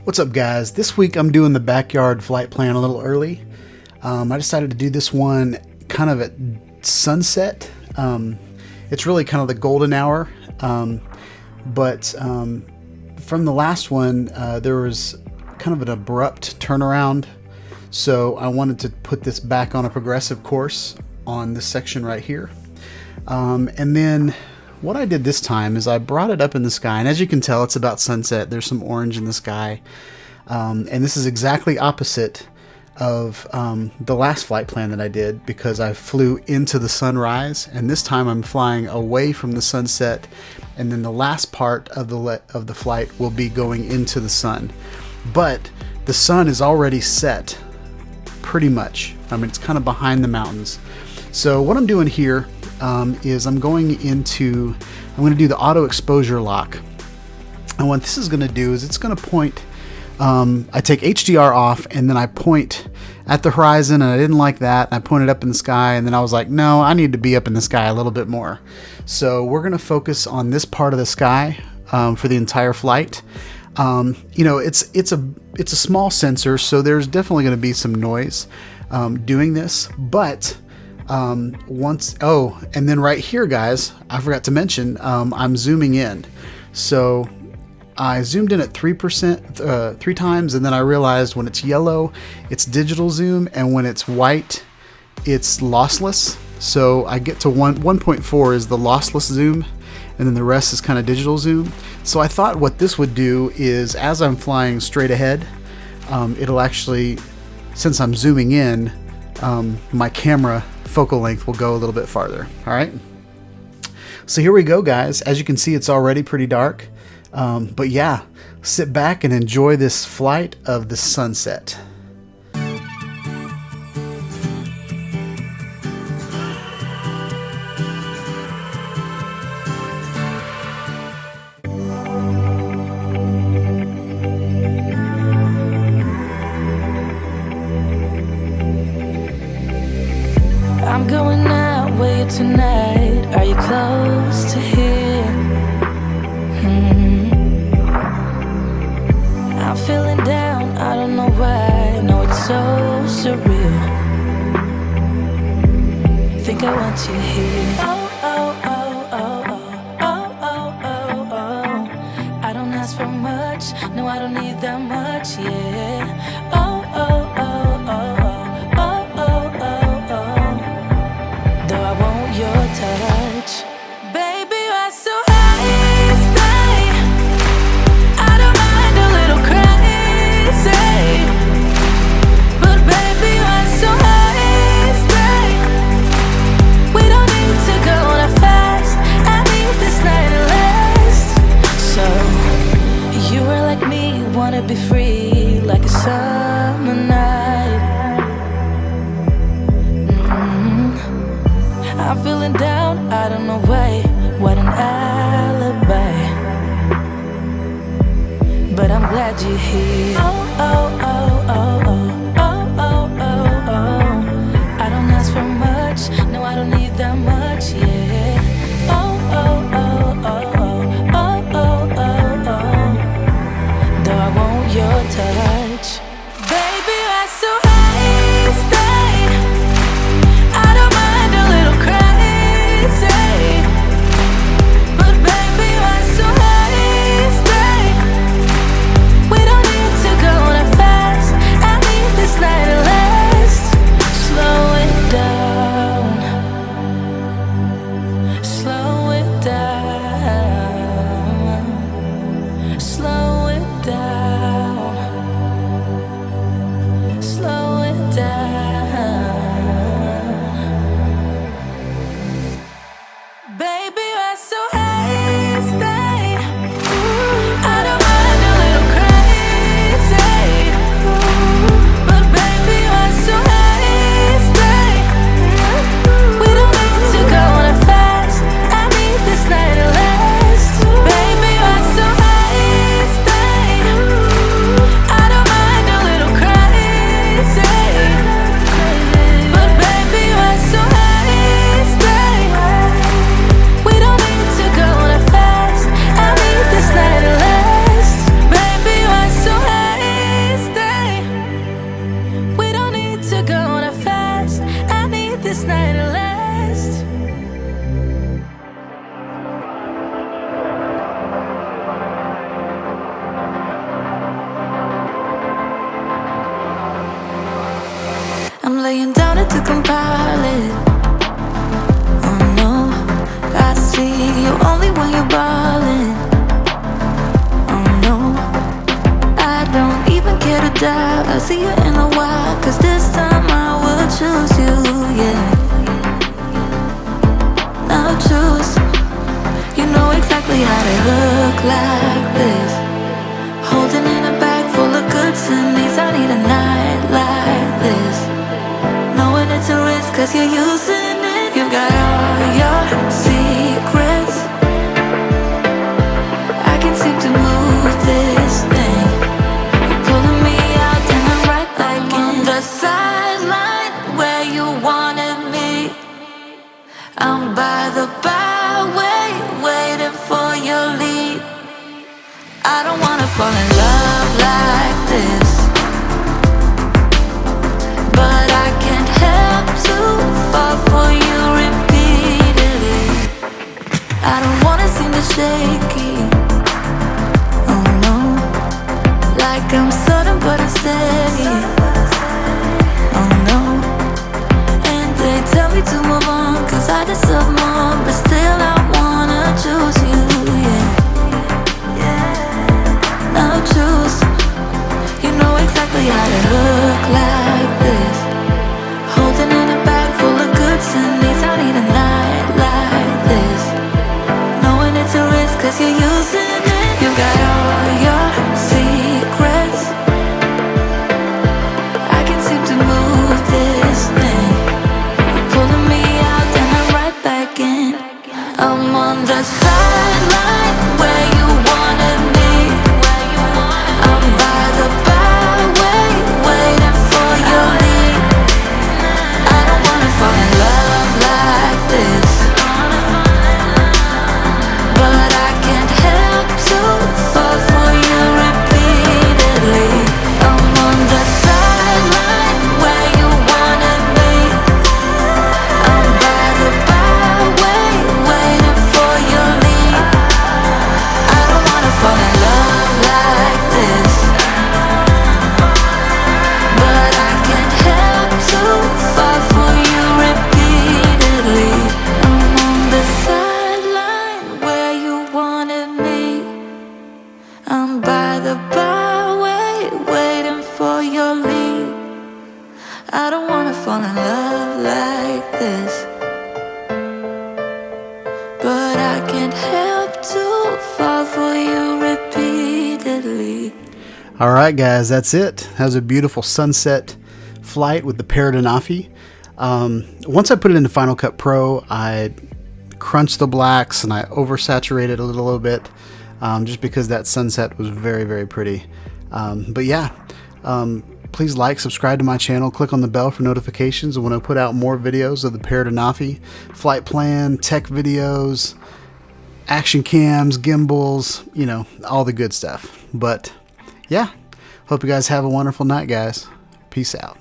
What's up, guys? This week I'm doing the backyard flight plan a little early. I decided to do this one kind of at sunset. It's really kind of the golden hour, but from the last one there was kind of an abrupt turnaround, so I wanted to put this back on a progressive course on this section right here. And then what I did this time is I brought it up in the sky, and as you can tell, it's about sunset. There's some orange in the sky, and this is exactly opposite of the last flight plan that I did, because I flew into the sunrise, and this time I'm flying away from the sunset, and then the last part of the flight will be going into the sun. But the sun is already set, pretty much. I mean, it's kind of behind the mountains. So what I'm doing here is I'm going to do the auto exposure lock, and what this is going to do is it's going to point. I take HDR off, and then I point at the horizon, and I didn't like that. I pointed up in the sky, and then I was like, no, I need to be up in the sky a little bit more. So we're going to focus on this part of the sky for the entire flight. You know, it's a small sensor, so there's definitely going to be some noise doing this, but and then right here, guys, I forgot to mention, I'm zooming in. So I zoomed in at 3%, 3 times, and then I realized when it's yellow, it's digital zoom, and when it's white, it's lossless. So I get to 1.4 is the lossless zoom, and then the rest is kind of digital zoom. So I thought what this would do is, as I'm flying straight ahead, it'll actually, since I'm zooming in, my camera focal length will go a little bit farther. All right. So here we go, guys. As you can see, it's already pretty dark. But yeah, sit back and enjoy this flight of the sunset. I'm going out with you tonight. Are you close to here? I'm feeling down, I don't know why. No, it's so surreal. Think I want you here. Oh, oh, oh, oh, oh, oh, oh, oh, oh. I don't ask for much, no, I don't need that much, yeah. Oh, oh, oh, oh, oh, oh, oh, oh, oh. Though I want your touch, baby, you're so high, stay. I don't mind a little crazy, but baby, you're so high, stay. We don't need to go that fast. I need this night to last. So you are like me, wanna be free like a summer night. I'm feeling down, I don't know why. What an alibi, but I'm glad you're here. Oh, oh, oh, oh, oh, oh, oh, oh, oh. I don't ask for much, no, I don't need that much, yeah. Oh, oh, oh, oh, oh, oh, oh, oh, oh. Though I want your touch, baby, you're so high, stay. I don't mind a little crazy, but baby, you're so high, stay. We don't need to go that fast. I need this night to last. Slow it down, slow it down, slow it down, slow it down. Baby, you're so high, stay. I don't mind a little crazy, but baby, you're so high, stay. We don't need to go that fast. I need this night to last. Baby, you're so high, stay. to compile it. Oh no, I see you only when you're ballin'. Oh no, I don't even care to doubt. I'll see you in a while, cause this time I will choose you, yeah. Now choose. You know exactly how to look like this. Holding in a bag full of goods and needs. I need a night like this. Knowing it's a risk cause you're using it. You got all your secrets. I can seem to move this thing. You're pulling me out and I'm right back in. The sideline where you wanted me. I'm by the byway, waiting for your lead. I don't wanna fall in love like this, but I can't help to fall for you repeatedly. I don't wanna seem to shaky. Oh no, like I'm sudden but I'm steady. Oh no, and they tell me to move on, cause I deserve more, but still I wanna choose you, yeah. Now choose. You know exactly how to look like this. Holding in a bag full of goods and needs. I need a night like this. Knowing it's a risk cause you're using it. You got all your secrets. I can seem to move this thing. You're pulling me out and I'm right back in. I'm on the sideline where you wanted me. I'm by the byway, waiting for your lead. I don't wanna fall in love like this, but I can't help to fall for you repeatedly. I'm on the sideline where you wanted me. I'm by the byway, waiting for your lead. I don't wanna fall in love like this, but I can't help to fall for you repeatedly. I'm on the sideline where you wanted me. I'm by the byway, waiting for your lead. I don't wanna fall in love like this, but I can't help to fall for you repeatedly. All right, guys, that's it. That was a beautiful sunset flight with the Parrot Anafi. Once I put it into Final Cut Pro, I crunched the blacks and I oversaturated a little bit, just because that sunset was very, very pretty. But yeah, please like, subscribe to my channel, click on the bell for notifications when I put out more videos of the Parrot Anafi, flight plan, tech videos, action cams, gimbals, you know, all the good stuff. But yeah, hope you guys have a wonderful night, guys. Peace out.